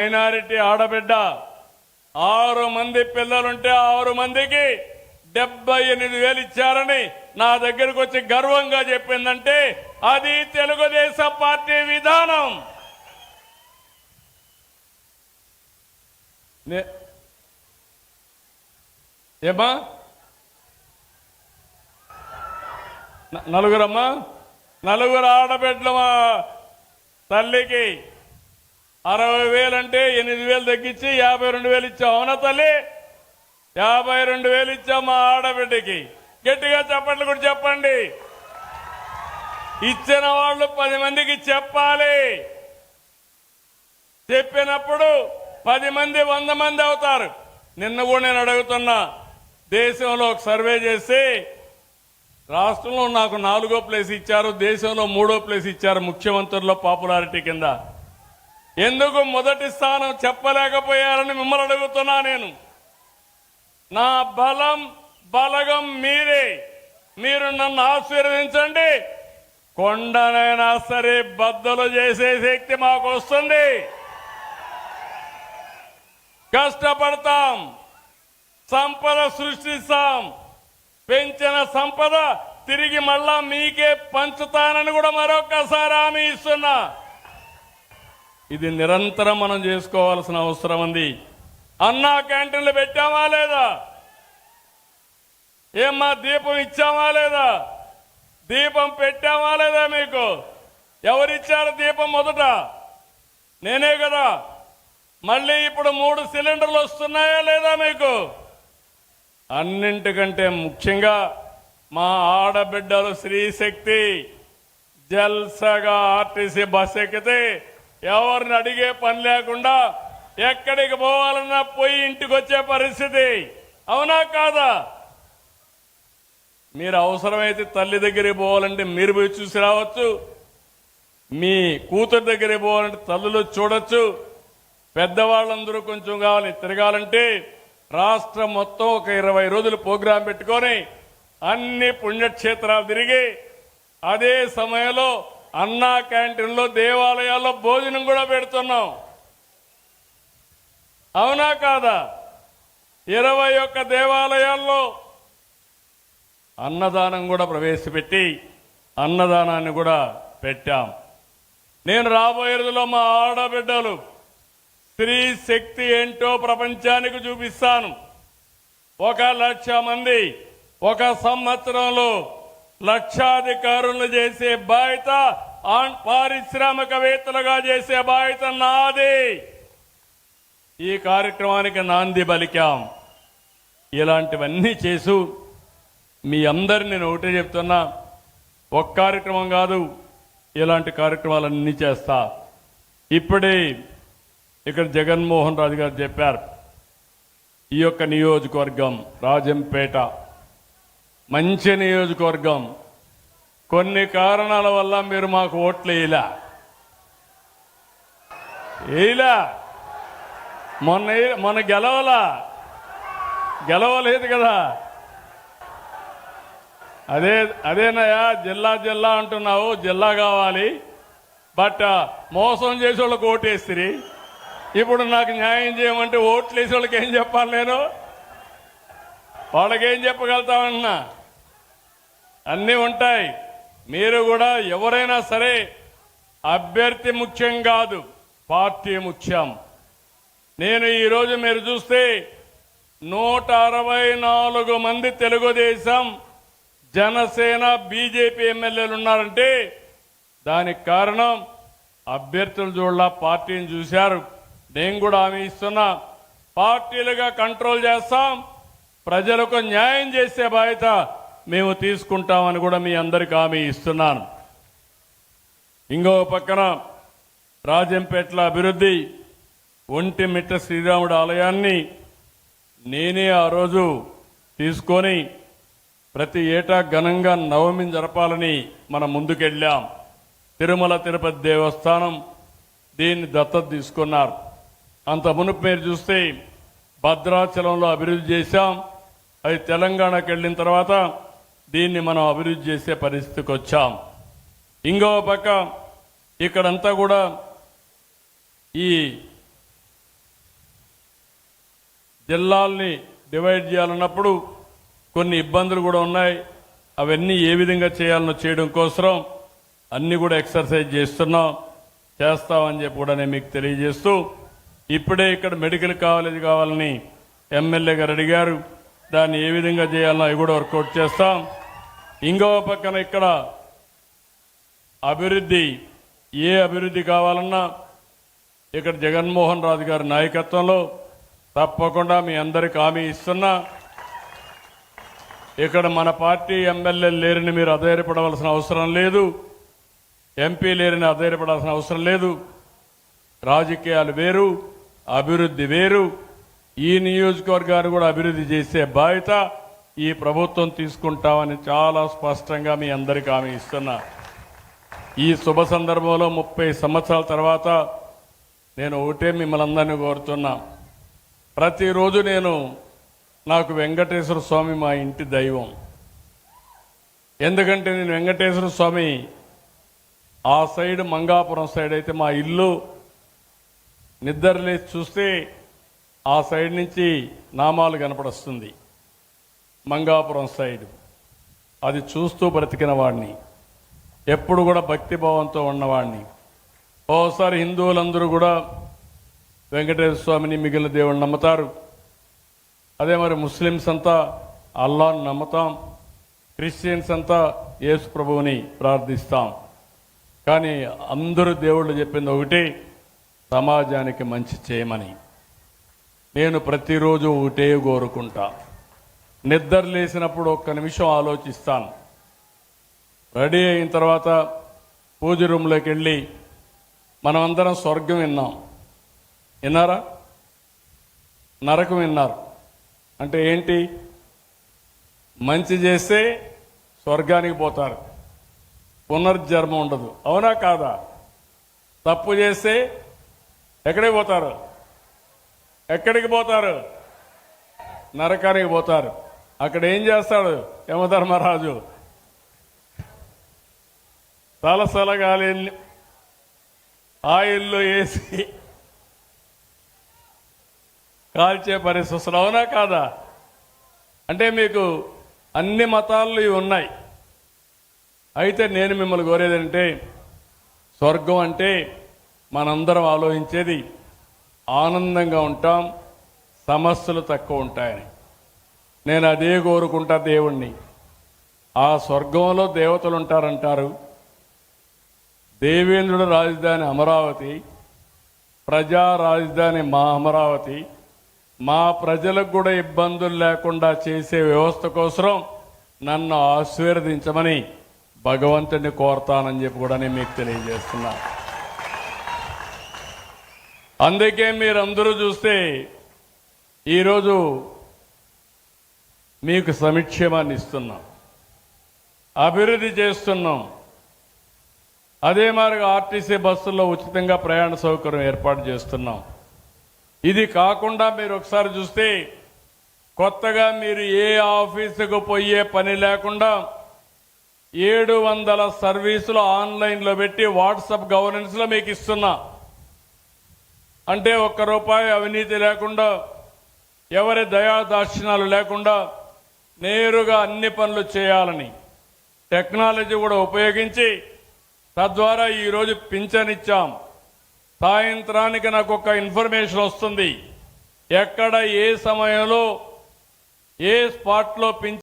Minority ఆడబిడ్డ 6 మంది పిల్లలుంటే 6 మందికి 78,000 ఇచ్చారని నా దగ్గరకు వచ్చి గర్వంగా చెప్పిందంటే అది తెలుగుదేశం పార్టీ విధానం. ఏమా నలుగురమ్మా, 4 ఆడబిడ్డల తల్లికి 60,000 అంటే 8,000 తగ్గించి 52,000 ఇచ్చాం. అవునా తల్లి? 52,000 ఇచ్చాం మా ఆడబిడ్డకి. గట్టిగా చెప్పండి కూడా చెప్పండి. ఇచ్చిన వాళ్ళు 10 మందికి చెప్పాలి. చెప్పినప్పుడు 10 మంది 100 మంది అవుతారు. నిన్న కూడా నేను అడుగుతున్నా, దేశంలో ఒక సర్వే చేసి రాష్ట్రంలో నాకు 4వ ప్లేస్ ఇచ్చారు, దేశంలో 3వ ప్లేస్ ఇచ్చారు ముఖ్యమంత్రుల్లో పాపులారిటీ కింద. ఎందుకు మొదటి స్థానం చెప్పలేకపోయారని మిమ్మల్ని అడుగుతున్నా. నేను నా బలగం మీరే. మీరు నన్ను ఆశీర్వదించండి. కొండనైనా సరే బద్దలు చేసే శక్తి మాకు వస్తుంది. కష్టపడతాం, సంపద సృష్టిస్తాం. పెంచిన సంపద తిరిగి మళ్ళా మీకే పంచుతానని కూడా మరొకసారి హామీ ఇస్తున్నా. ఇది నిరంతరం మనం చేసుకోవాల్సిన అవసరం ఉంది. అన్నా క్యాంటీన్లు పెట్టామా లేదా? ఏమ్మా దీపం ఇచ్చామా లేదా? దీపం పెట్టామా లేదా? మీకు ఎవరిచ్చారు దీపం? మొదట నేనే కదా. మళ్ళీ ఇప్పుడు 3 సిలిండర్లు వస్తున్నాయా లేదా మీకు? అన్నింటికంటే ముఖ్యంగా మా ఆడబిడ్డలు శ్రీశక్తి జల్సగా ఆర్టీసీ బస్ ఎక్కితే ఎవరిని అడిగే పని లేకుండా ఎక్కడికి పోవాలన్నా పోయి ఇంటికి వచ్చే పరిస్థితి. అవునా కాదా? మీరు అవసరమైతే తల్లి దగ్గరికి పోవాలంటే మీరు పోయి చూసి రావచ్చు. మీ కూతురు దగ్గరికి పోవాలంటే తల్లులు చూడొచ్చు. పెద్దవాళ్ళందరూ కొంచెం కావాలి తిరగాలంటే రాష్ట్రం మొత్తం ఒక 20 రోజులు ప్రోగ్రాం పెట్టుకొని అన్ని పుణ్యక్షేత్రాలు తిరిగి అదే సమయంలో అన్నా క్యాంటీన్లో దేవాలయాల్లో భోజనం కూడా పెడుతున్నాం. అవునా కాదా? 21 దేవాలయాల్లో అన్నదానం కూడా ప్రవేశపెట్టి అన్నదానాన్ని కూడా పెట్టాం. నేను రాబోయే రోజుల్లో మా ఆడబిడ్డలు స్త్రీ శక్తి ఏంటో ప్రపంచానికి చూపిస్తాను. 1,00,000 మంది ఒక సంవత్సరంలో లక్షాధికారులను చేసే బాధ్యత, పారిశ్రామికవేత్తలుగా చేసే బాధ్యత నాది. ఈ కార్యక్రమానికి నాంది పలికాం. ఇలాంటివన్నీ చేసు మీ అందరిని నేను ఒకటే చెప్తున్నా, ఒక కార్యక్రమం కాదు, ఇలాంటి కార్యక్రమాలన్నీ చేస్తా. ఇప్పుడే ఇక్కడ జగన్మోహన్ రాజు గారు చెప్పారు, ఈ యొక్క నియోజకవర్గం రాజంపేట మంచి నియోజకవర్గం. కొన్ని కారణాల వల్ల మీరు మాకు ఓట్లు వేయలా. మొన్న గెలవలేదు కదా. అదేనయ్యా జిల్లా అంటున్నావు, జిల్లా కావాలి. బట్ మోసం చేసే వాళ్ళకి ఓటేస్తిరి. ఇప్పుడు నాకు న్యాయం చేయమంటే ఓట్లు వేసే వాళ్ళకి ఏం చెప్పాలి? నేను వాళ్ళకేం చెప్పగలుగుతామన్నా? అన్నీ ఉంటాయి. మీరు కూడా ఎవరైనా సరే అభ్యర్థి ముఖ్యం కాదు, పార్టీ ముఖ్యం. నేను ఈరోజు మీరు చూస్తే 164 మంది తెలుగుదేశం, జనసేన, బీజేపీ ఎమ్మెల్యేలు ఉన్నారంటే దానికి కారణం అభ్యర్థులు చూడాల, పార్టీని చూశారు. నేను కూడా హామీ ఇస్తున్నా, పార్టీలుగా కంట్రోల్ చేస్తాం, ప్రజలకు న్యాయం చేసే బాధ్యత మేము తీసుకుంటామని కూడా మీ అందరికీ హామీ ఇస్తున్నాను. ఇంకో పక్కన రాజంపేటల అభివృద్ధి, ఒంటిమిట్ట శ్రీరాముడు ఆలయాన్ని నేనే ఆ రోజు తీసుకొని ప్రతి ఏటా ఘనంగా నవమిని జరపాలని మనం ముందుకెళ్ళాం. తిరుమల తిరుపతి దేవస్థానం దీన్ని దత్తత తీసుకున్నారు. అంత మునుపు మీరు చూస్తే భద్రాచలంలో అభివృద్ధి చేశాం. అది తెలంగాణకు వెళ్ళిన తర్వాత దీన్ని మనం అభివృద్ధి చేసే పరిస్థితికి వచ్చాం. ఇంకో పక్క ఇక్కడంతా కూడా ఈ జిల్లాల్ని డివైడ్ చేయాలన్నప్పుడు కొన్ని ఇబ్బందులు కూడా ఉన్నాయి. అవన్నీ ఏ విధంగా చేయాలనో చేయడం కోసం అన్ని కూడా ఎక్సర్సైజ్ చేస్తామని చెప్పి కూడా నేను మీకు తెలియజేస్తూ, ఇప్పుడే ఇక్కడ మెడికల్ కాలేజ్ కావాలని ఎమ్మెల్యే గారు అడిగారు. దాన్ని ఏ విధంగా చేయాలనో అవి కూడా వర్కౌట్ చేస్తాం. ఇంకో పక్కన ఇక్కడ అభివృద్ధి, ఏ అభివృద్ధి కావాలన్నా ఇక్కడ జగన్మోహన్ రాజు గారి నాయకత్వంలో తప్పకుండా మీ అందరికి హామీ ఇస్తున్నా. ఇక్కడ మన పార్టీ ఎమ్మెల్యేలు లేరని మీరు అధైర్యపడవలసిన అవసరం లేదు, ఎంపీ లేరని అధైర్యపడాల్సిన అవసరం లేదు. రాజకీయాలు వేరు, అభివృద్ధి వేరు. ఈ నియోజకవర్గాన్ని కూడా అభివృద్ధి చేసే బాధ్యత ఈ ప్రభుత్వం తీసుకుంటామని చాలా స్పష్టంగా మీ అందరికీ హామీ ఇస్తున్నా. ఈ శుభ సందర్భంలో 30 సంవత్సరాల తర్వాత నేను ఒకటే మిమ్మల్ని అందరినీ కోరుతున్నా. ప్రతిరోజు నాకు వెంకటేశ్వర స్వామి మా ఇంటి దైవం. ఎందుకంటే నేను వెంకటేశ్వర స్వామి ఆ సైడ్ మంగాపురం సైడ్ అయితే మా ఇల్లు నిద్రలేసి చూస్తే ఆ సైడ్ నుంచి నామాలు కనపడొస్తుంది. మంగాపురం సైడ్ అది చూస్తూ బ్రతికిన వాడిని, ఎప్పుడు కూడా భక్తిభావంతో ఉన్నవాడిని. ఓసారి హిందువులందరూ కూడా వెంకటేశ్వర స్వామిని మిగిలిన దేవుడిని నమ్ముతారు. అదే మరి ముస్లిమ్స్ అంతా అల్లాహ్ని నమ్ముతాం, క్రిస్టియన్స్ అంతా యేసు ప్రభువుని ప్రార్థిస్తాం. కానీ అందరూ దేవుళ్ళు చెప్పింది ఒకటి, సమాజానికి మంచి చేయమని. నేను ప్రతిరోజు ఒకటే కోరుకుంటా. నిద్ర లేసినప్పుడు ఒక్క నిమిషం ఆలోచిస్తాను. రెడీ అయిన తర్వాత పూజ రూమ్లోకి వెళ్ళి మనమందరం స్వర్గం విన్నాం, విన్నారా? నరకం విన్నారు. అంటే ఏంటి? మంచి చేస్తే స్వర్గానికి పోతారు, పునర్జన్మ ఉండదు. అవునా కాదా? తప్పు చేస్తే ఎక్కడికి పోతారు? ఎక్కడికి పోతారు? నరకానికి పోతారు. అక్కడ ఏం చేస్తాడు యమధర్మరాజు? తలసలగాలి ఆయిల్లో వేసి కాల్చే పరిస్థితులు. అవునా కాదా? అంటే మీకు అన్ని మతాల్లో ఇవి ఉన్నాయి. అయితే నేను మిమ్మల్ని కోరేదంటే, స్వర్గం అంటే మనందరం ఆలోచించేది ఆనందంగా ఉంటాం, సమస్యలు తక్కువ ఉంటాయని. నేను అదే కోరుకుంటా దేవుణ్ణి. ఆ స్వర్గంలో దేవతలు ఉంటారంటారు. దేవేంద్రుడు రాజధాని అమరావతి, ప్రజా రాజధాని మా అమరావతి. మా ప్రజలకు కూడా ఇబ్బందులు లేకుండా చేసే వ్యవస్థ కోసం నన్ను ఆశీర్వదించమని భగవంతుడిని కోరతానని చెప్పి కూడా నేను మీకు తెలియజేస్తున్నా. అందుకే మీరందరూ చూస్తే ఈరోజు మీకు సంక్షేమాన్ని ఇస్తున్నాం, అభివృద్ధి చేస్తున్నాం. అదే మాదిరిగా ఆర్టీసీ బస్సుల్లో ఉచితంగా ప్రయాణ సౌకర్యం ఏర్పాటు చేస్తున్నాం. ఇది కాకుండా మీరు ఒకసారి చూస్తే కొత్తగా మీరు ఏ ఆఫీసుకు పోయే పని లేకుండా 700 సర్వీసులు ఆన్లైన్లో పెట్టి వాట్సాప్ గవర్నెన్స్లో మీకు ఇస్తున్నా. అంటే ₹1 అవినీతి లేకుండా, ఎవరి దయాదాక్షిణాలు లేకుండా నేరుగా అన్ని పనులు చేయాలని టెక్నాలజీ కూడా ఉపయోగించి తద్వారా ఈరోజు పింఛన్ ఇచ్చాం. సాయంత్రానికి నాకు ఒక ఇన్ఫర్మేషన్ వస్తుంది, ఎక్కడ ఏ సమయంలో ఏ స్పాట్లో పింఛన్